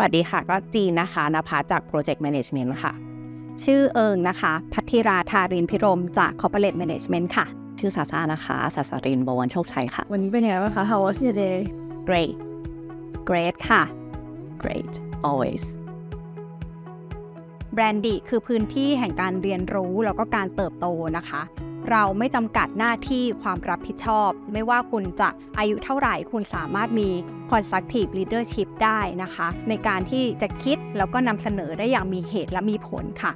วัสดีค่ะก็จีนนะคะณภาจาก Project Management ค่ะชื่อเอิงนะคะพัทธิราธารินพิรมจาก Corporate Management ค่ะชื่อซาซ่านะคะศาสรินบวรโชคชัยค่ะวันนี้เป็นยังไงบ้างคะ How was your day Great Great ค่ะ Great always แบรนดีคือพื้นที่แห่งการเรียนรู้แล้วก็การเติบโตนะคะเราไม่จำกัดหน้าที่ความรับผิดชอบไม่ว่าคุณจะอายุเท่าไหร่คุณสามารถมี Constructive Leadership ได้นะคะในการที่จะคิดแล้วก็นำเสนอได้อย่างมีเหตุและมีผลค่ะ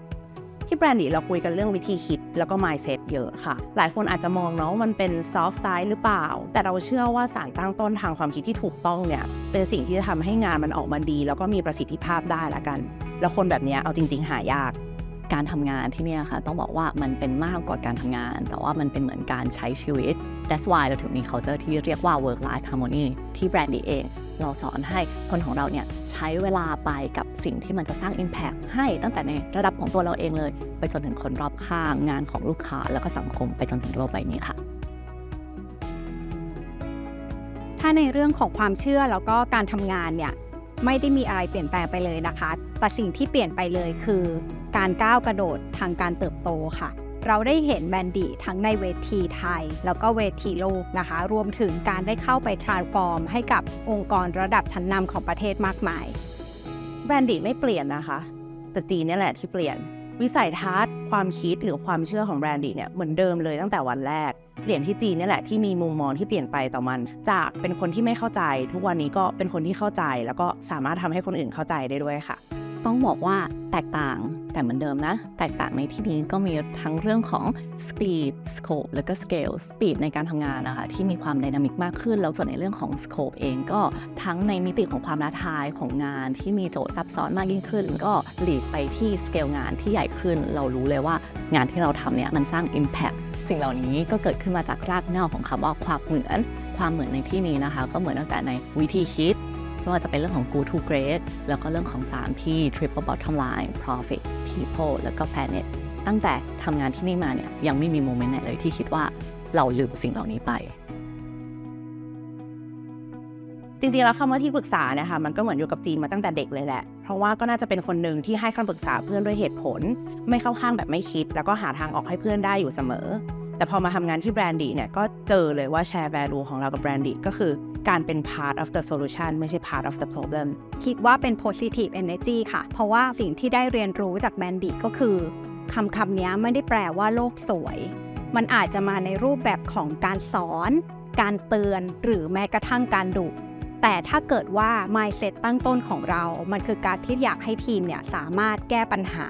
ที่แบรนด์เราคุยกันเรื่องวิธีคิดแล้วก็ mindset เยอะค่ะหลายคนอาจจะมองเนาะมันเป็น soft side หรือเปล่าแต่เราเชื่อว่าสารตั้งต้นทางความคิดที่ถูกต้องเนี่ยเป็นสิ่งที่จะทำให้งานมันออกมาดีแล้วก็มีประสิทธิภาพได้ละกันแล้วคนแบบนี้เอาจริงๆหายากการทำงานที่นี่ค่ะต้องบอกว่ามันเป็นมากกว่าการทำงานแต่ว่ามันเป็นเหมือนการใช้ชีวิต That's why เราถึงมี culture ที่เรียกว่า work life harmony ที่แบรนด์เองเราสอนให้คนของเราเนี่ยใช้เวลาไปกับสิ่งที่มันจะสร้าง impact ให้ตั้งแต่ในระดับของตัวเราเองเลยไปจนถึงคนรอบข้างงานของลูกค้าแล้วก็สังคมไปจนถึงโลกใบนี้ค่ะถ้าในเรื่องของความเชื่อแล้วก็การทำงานเนี่ยไม่ได้มีอะไรเปลี่ยนแปลงไปเลยนะคะแต่สิ่งที่เปลี่ยนไปเลยคือการก้าวกระโดดทางการเติบโตค่ะเราได้เห็นแบรนดีทั้งในเวทีไทยแล้วก็เวทีโลกนะคะรวมถึงการได้เข้าไป transform ให้กับองค์กรระดับชั้นนำของประเทศมากมายแบรนดีไม่เปลี่ยนนะคะแต่จีนนี่แหละที่เปลี่ยนวิสัยทัศน์ความคิดหรือความเชื่อของแบรนดีเนี่ยเหมือนเดิมเลยตั้งแต่วันแรกเปลี่ยนที่จีนนี่แหละที่มีมุมมองที่เปลี่ยนไปต่อมันจากเป็นคนที่ไม่เข้าใจทุกวันนี้ก็เป็นคนที่เข้าใจแล้วก็สามารถทำให้คนอื่นเข้าใจได้ด้วยค่ะต้องบอกว่าแตกต่างแต่เหมือนเดิมนะแตกต่างในที่นี้ก็มีทั้งเรื่องของ speed scope แล้วก็ scale speed ในการทำงานนะคะที่มีความไดนามิกมากขึ้นแล้วส่วนในเรื่องของ scope เองก็ทั้งในมิติของความท้าทายของงานที่มีโจทย์ซับซ้อนมากยิ่งขึ้นก็หลีดไปที่ scale งานที่ใหญ่ขึ้นเรารู้เลยว่างานที่เราทำเนี่ยมันสร้าง impact สิ่งเหล่านี้ก็เกิดขึ้นมาจากรากเหง้าของคำว่าความเหมือนในที่นี้นะคะก็เหมือนตั้งแต่ในวิธีคิดไม่ว่าจะเป็นเรื่องของ good to great แล้วก็เรื่องของ3ที่ triple bottom line profit people แล้วก็ planet ตั้งแต่ทำงานที่นี่มาเนี่ยยังไม่มีโมเมนต์ไหนเลยที่คิดว่าเราลืมสิ่งเหล่านี้ไปจริงๆแล้วคำว่าที่ปรึกษานะคะมันก็เหมือนอยู่กับจีนมาตั้งแต่เด็กเลยแหละเพราะว่าก็น่าจะเป็นคนหนึ่งที่ให้คำปรึกษาเพื่อนด้วยเหตุผลไม่เข้าข้างแบบไม่คิดแล้วก็หาทางออกให้เพื่อนได้อยู่เสมอแต่พอมาทำงานที่แบรนดีเนี่ยก็เจอเลยว่า share value ของเรากับแบรนดีก็คือการเป็น part of the solution ไม่ใช่ part of the problem คิดว่าเป็น positive energy ค่ะเพราะว่าสิ่งที่ได้เรียนรู้จากแบรนดีก็คือคำนี้ไม่ได้แปลว่าโลกสวยมันอาจจะมาในรูปแบบของการสอนการเตือนหรือแม้กระทั่งการดุแต่ถ้าเกิดว่า mindset ตั้งต้นของเรามันคือการที่อยากให้ทีมเนี่ยสามารถแก้ปัญหา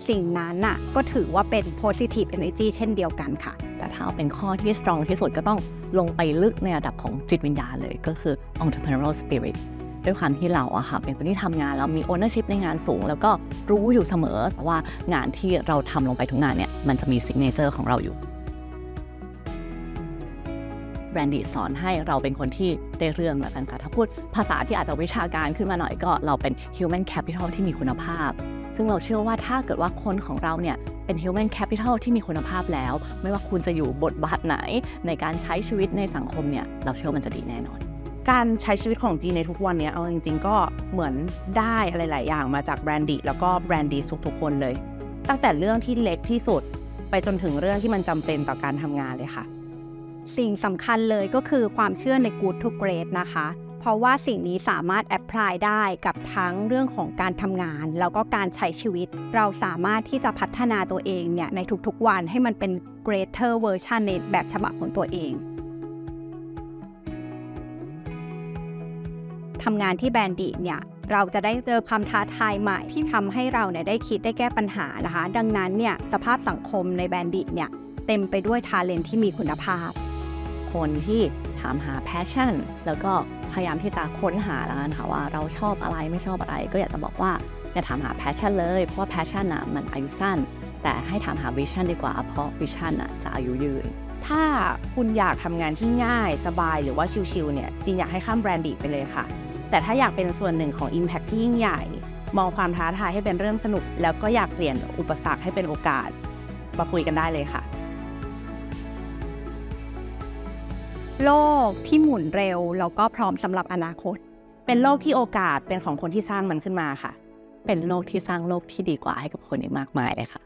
สิ่งนั้นน่ะก็ถือว่าเป็น positive energy เช่นเดียวกันค่ะแต่ถ้าเอาเป็นข้อที่ strong ที่สุดก็ต้องลงไปลึกในระดับของจิตวิญญาณเลยก็คือ entrepreneurial spirit ด้วยความที่เราอะค่ะเป็นคนที่ทำงานแล้วมี ownership ในงานสูงแล้วก็รู้อยู่เสมอว่างานที่เราทำลงไปทุกงานเนี่ยมันจะมี signature ของเราอยู่แบรนดีสอนให้เราเป็นคนที่ได้เรื่องแล้วกันค่ะถ้าพูดภาษาที่อาจจะวิชาการขึ้นมาหน่อยก็เราเป็น human capital ที่มีคุณภาพซึ่งเราเชื่อว่าถ้าเกิดว่าคนของเราเนี่ยเป็น human capital ที่มีคุณภาพแล้วไม่ว่าคุณจะอยู่บทบาทไหนในการใช้ชีวิตในสังคมเนี่ยเราเชื่อว่ามันจะดีแน่นอนการใช้ชีวิตของจีในทุกวันนี้เอาจริงๆก็เหมือนได้อะไรหลายอย่างมาจากแบรนดีแล้วก็แบรนดีทุกคนเลยตั้งแต่เรื่องที่เล็กที่สุดไปจนถึงเรื่องที่มันจำเป็นต่อการทำงานเลยค่ะสิ่งสำคัญเลยก็คือความเชื่อใน good to great นะคะเพราะว่าสิ่งนี้สามารถแอพพลายได้กับทั้งเรื่องของการทำงานแล้วก็การใช้ชีวิตเราสามารถที่จะพัฒนาตัวเองเนี่ยในทุกๆวันให้มันเป็น greater version ในแบบฉบับของตัวเองทำงานที่แบรนดีเนี่ยเราจะได้เจอความท้าทายใหม่ที่ทำให้เราเนี่ยได้คิดได้แก้ปัญหานะคะดังนั้นเนี่ยสภาพสังคมในแบรนดีเนี่ยเต็มไปด้วย talent ที่มีคุณภาพคนที่ถามหา passion แล้วก็พยายามที่จะค้นหาแล้วกันค่ะว่าเราชอบอะไรไม่ชอบอะไรก็อยากจะบอกว่าอย่าถามหา passion เลยเพราะว่า passion น่ะมันอายุสั้นแต่ให้ถามหา vision ดีกว่าเพราะ vision น่ะจะอายุยืนถ้าคุณอยากทำงานที่ง่ายสบายหรือว่าชิลๆเนี่ยจริงอยากให้ข้ามแบรนดีไปเลยค่ะแต่ถ้าอยากเป็นส่วนหนึ่งของ impact ที่ยิ่งใหญ่มองความท้าทายให้เป็นเรื่องสนุกแล้วก็อยากเปลี่ยนอุปสรรคให้เป็นโอกาสมาคุยกันได้เลยค่ะโลกที่หมุนเร็วแล้วก็พร้อมสำหรับอนาคต เป็นโลกที่โอกาสเป็นของคนที่สร้างมันขึ้นมาค่ะ เป็นโลกที่สร้างโลกที่ดีกว่าให้กับคนอีกมากมายเลยค่ะ